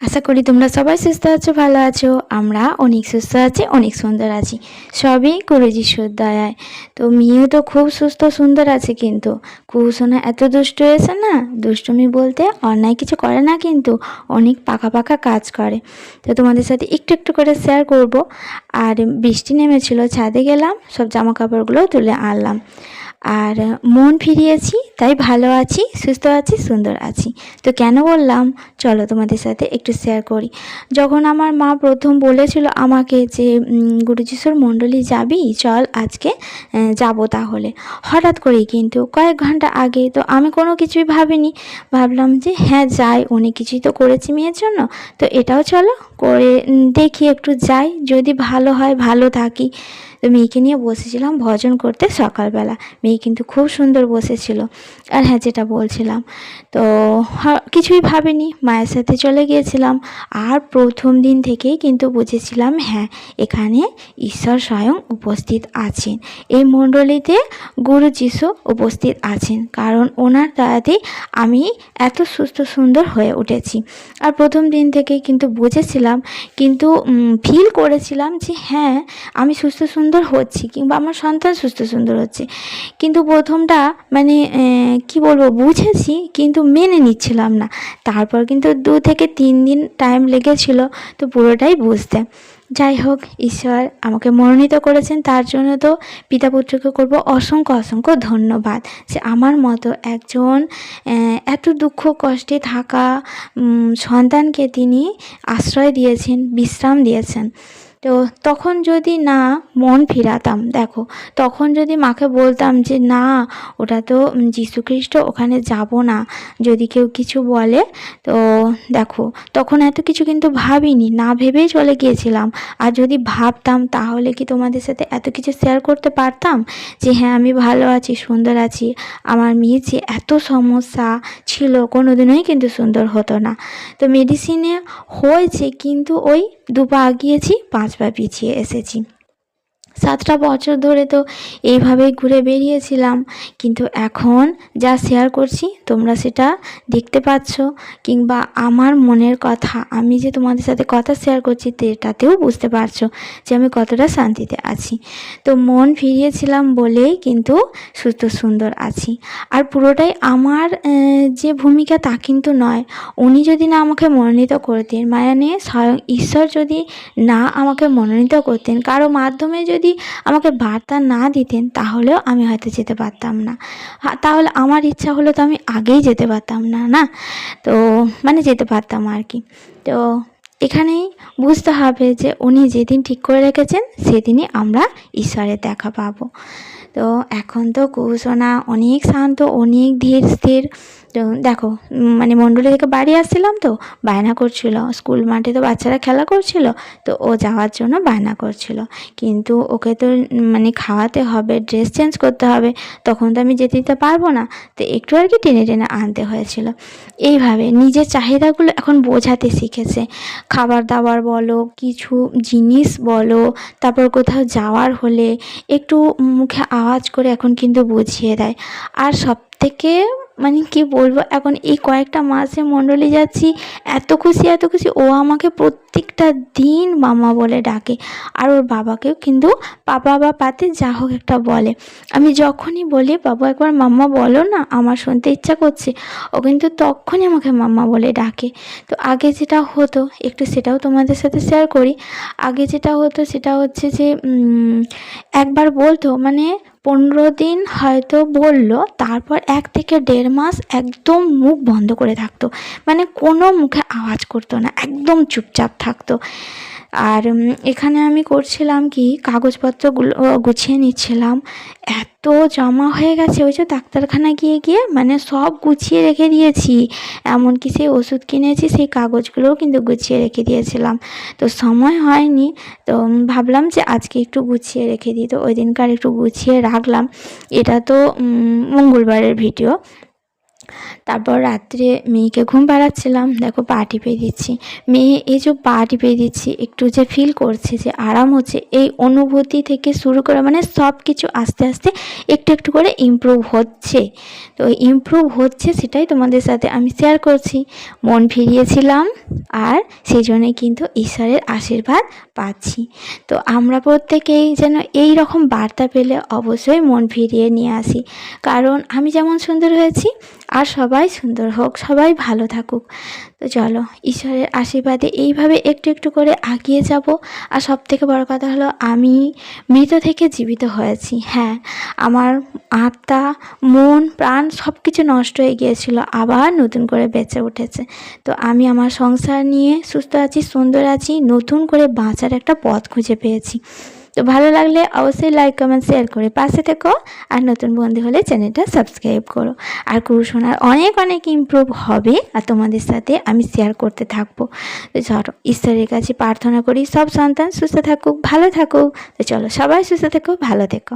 আশা করি তোমরা সবাই সুস্থ আছো, ভালো আছো। আমরা অনেক সুস্থ আছি, অনেক সুন্দর আছি, সবই গুরুজির দয়ায়। তো মেয়েও তো খুব সুস্থ সুন্দর আছে, কিন্তু কুসোনা এত দুষ্ট হয়েছে না। দুষ্টুমি বলতে অন্যায় কিছু করে না, কিন্তু অনেক পাকা পাকা কাজ করে। তো তোমাদের সাথে একটু একটু করে শেয়ার করব। আর বৃষ্টি নেমেছিল, ছাদে গেলাম, সব জামা কাপড়গুলো তুলে আনলাম। আর মন ফিরিয়েছি, তাই ভালো আছি, সুস্থ আছি, সুন্দর আছি। তো কেন বললাম, চলো তোমাদের সাথে একটু শেয়ার করি। যখন আমার মা প্রথম বলেছিল আমাকে যে গুরুজিশুর মণ্ডলী যাবি, চল আজকে যাব তাহলে, হঠাৎ করেই কিন্তু কয়েক ঘন্টা আগে। তো আমি কোনো কিছুই ভাবিনি, ভাবলাম যে হ্যাঁ যাই, অনেক কিছুই তো করেছি মেয়ের জন্য, তো এটাও চলো করে দেখি, একটু যাই, যদি ভালো হয় ভালো থাকি। তো মেয়েকে নিয়ে বসেছিলাম ভজন করতে সকালবেলা। মেয়ে কিন্তু খুব সুন্দর বসেছিল। আর হ্যাঁ, যেটা বলছিলাম, তো কিছুই ভাবিনি, মায়ের সাথে চলে গিয়েছিলাম। আর প্রথম দিন থেকেই কিন্তু বুঝেছিলাম হ্যাঁ, এখানে ঈশ্বর স্বয়ং উপস্থিত আছেন, এই মণ্ডলীতে গুরু যিশু উপস্থিত আছেন, কারণ ওনার দয়াতেই আমি এত সুস্থ সুন্দর হয়ে উঠেছি। আর প্রথম দিন থেকেই কিন্তু বুঝেছিলাম, কিন্তু ফিল করেছিলাম যে হ্যাঁ, আমি সুস্থ সুন্দর হচ্ছি, কিংবা আমার সন্তান সুস্থ সুন্দর হচ্ছে। কিন্তু প্রথমটা মানে কি বলবো, বুঝেছি কিন্তু মেনে নিচ্ছিলাম না। তারপর কিন্তু 2 থেকে 3 দিন টাইম লেগেছিল তো পুরোটাই বুঝতে। যাই হোক, ঈশ্বর আমাকে মনোনীত করেছেন, তার জন্য তো পিতা পুত্রকে করব অসংখ্য অসংখ্য ধন্যবাদ, যে আমার মতো একজন এত দুঃখ কষ্টে থাকা সন্তানকে তিনি আশ্রয় দিয়েছেন, বিশ্রাম দিয়েছেন। তো তখন যদি না মন ফিরাতাম, দেখো, তখন যদি মাকে বলতাম যে না, ওটা তো যীশুখ্রিস্ট, ওখানে যাব না, যদি কেউ কিছু বলে, তো দেখো, তখন এত কিছু কিন্তু ভাবিনি, না ভেবেই চলে গিয়েছিলাম। আর যদি ভাবতাম, তাহলে কি তোমাদের সাথে এত কিছু শেয়ার করতে পারতাম, যে হ্যাঁ আমি ভালো আছি, সুন্দর আছি। আমার মেয়ের যে এত সমস্যা ছিল, কোনোদিনই কিন্তু সুন্দর হতো না। তো মেডিসিনে হয়েছে, কিন্তু ওই 2 পা এগিয়েছি, 5 পা পিছিয়ে এসেছি। 7টা বছর ধরে তো এইভাবেই ঘুরে বেরিয়েছিলাম, কিন্তু এখন যা শেয়ার করছি তোমরা সেটা দেখতে পাচ্ছ, কিংবা আমার মনের কথা, আমি যে তোমাদের সাথে কথা শেয়ার করছি তাতেও বুঝতে পারছো যে আমি কতটা শান্তিতে আছি। তো মন ফিরিয়েছিলাম বলেই কিন্তু সুস্থ সুন্দর আছি। আর পুরোটাই আমার যে ভূমিকা তা কিন্তু নয়। উনি যদি না আমাকে মনোনীত করতেন, মানে স্বয়ং ঈশ্বর যদি না আমাকে মনোনীত করতেন, কারো মাধ্যমে যদি আমাকে বার্তা না দিতেন, তাহলেও আমি হয়তো যেতে পারতাম না। তাহলে আমার ইচ্ছা হলো তো আমি আগেই যেতে পারতাম না, না? তো মানে যেতে পারতাম আর কি। তো এখানেই বুঝতে হবে যে উনি যেদিন ঠিক করে রেখেছেন, সেদিনই আমরা ঈশ্বরের দেখা পাবো। তো এখন তো কুসোনা অনেক শান্ত, অনেক ধীর স্থির। তো দেখো, মানে মণ্ডলী থেকে বাড়ি আসছিলাম, তো বায়না করছিল, স্কুল মাঠে তো বাচ্চারা খেলা করছিল, তো ও যাওয়ার জন্য বায়না করছিল। কিন্তু ওকে তো মানে খাওয়াতে হবে, ড্রেস চেঞ্জ করতে হবে, তখন তো আমি যেতে দিতে পারবো না। তো একটু আর কি টেনে টেনে আনতে হয়েছিল। এইভাবে নিজের চাহিদাগুলো এখন বোঝাতে শিখেছে। খাবার দাবার বলো, কিছু জিনিস বলো, তারপর কোথাও যাওয়ার হলে একটু মুখে আওয়াজ করে এখন কিন্তু বুঝিয়ে দেয়। আর সবথেকে মানে কি বলবো, এখন এই কয়েকটা মাসে মণ্ডলী যাচ্ছি, এত খুশি এত খুশি, ও আমাকে প্রত্যেকটা দিন মামা বলে ডাকে। আর ওর বাবাকেও কিন্তু পাপা বা পাতে যা হোক একটা বলে। আমি যখনই বলি বাবু একবার মাম্মা বলো না, আমার শুনতে ইচ্ছা করছে, ও কিন্তু তখনই আমাকে মাম্মা বলে ডাকে। তো আগে যেটা হতো, একটু সেটাও তোমাদের সাথে শেয়ার করি। আগে যেটা হতো সেটা হচ্ছে যে একবার বলতো, মানে 15 দিন হয়তো বলল, তারপর 1 থেকে 1.5 মাস একদম মুখ বন্ধ করে থাকতো, মানে কোনো মুখে আওয়াজ করতো না, একদম চুপচাপ থাকতো। আর এখানে আমি করছিলাম কি, কাগজপত্রগুলো গুছিয়ে নিচ্ছিলাম। এত জমা হয়ে গেছে, ওই যে ডাক্তারখানায় গিয়ে গিয়ে মানে সব গুছিয়ে রেখে দিয়েছি। এমনকি সেই ওষুধ কিনেছি, সেই কাগজগুলোও কিন্তু গুছিয়ে রেখে দিয়েছিলাম। তো সময় হয়নি, তো ভাবলাম যে আজকে একটু গুছিয়ে রেখে দিই, তো ওই দিনকার একটু গুছিয়ে রাখলাম। এটা তো মঙ্গলবারের ভিডিও। তারপর রাত্রে মেয়েকে ঘুম পাড়াচ্ছিলাম, দেখো পা টিপে দিচ্ছি। মেয়ে এই যে পা টিপে দিচ্ছি, একটু যে ফিল করছে যে আরাম হচ্ছে, এই অনুভূতি থেকে শুরু করে মানে সব কিছু আস্তে আস্তে একটু একটু করে ইমপ্রুভ হচ্ছে। তো ইমপ্রুভ হচ্ছে সেটাই তোমাদের সাথে আমি শেয়ার করছি। মন ফিরিয়েছিলাম, আর সেই জন্যই কিন্তু ঈশ্বরের আশীর্বাদ পাচ্ছি। তো আমরা প্রত্যেকেই যেন এই রকম বার্তা পেলে অবশ্যই মন ফিরিয়ে নিয়ে আসি, কারণ আমি যেমন সুন্দর হয়েছি আর সবাই সুন্দর হোক, সবাই ভালো থাকুক। তো চলো ঈশ্বরের আশীর্বাদে এইভাবে একটু একটু করে এগিয়ে যাব। আর সবথেকে বড় কথা হলো, আমি মৃত থেকে জীবিত হয়েছি। হ্যাঁ, আমার আত্মা, মন, প্রাণ সব কিছু নষ্ট হয়ে গিয়েছিল, আবার নতুন করে বেঁচে উঠেছে। তো আমি আমার সংসার নিয়ে সুস্থ আছি, সুন্দর আছি, নতুন করে বাঁচার একটা পথ খুঁজে পেয়েছি। তো ভালো লাগলে অবশ্যই লাইক, কমেন্ট, শেয়ার করে পাশে থেকো। আর নতুন বন্ধু হলে চ্যানেলটা সাবস্ক্রাইব করো। আর কুসুমনার অনেক অনেক ইমপ্রুভ হবে, আর তোমাদের সাথে আমি শেয়ার করতে থাকবো। তো চলো ঈশ্বরের কাছে প্রার্থনা করি সব সন্তান সুস্থ থাকুক, ভালো থাকুক। তো চলো সবাই সুস্থ থেকো, ভালো থেকো।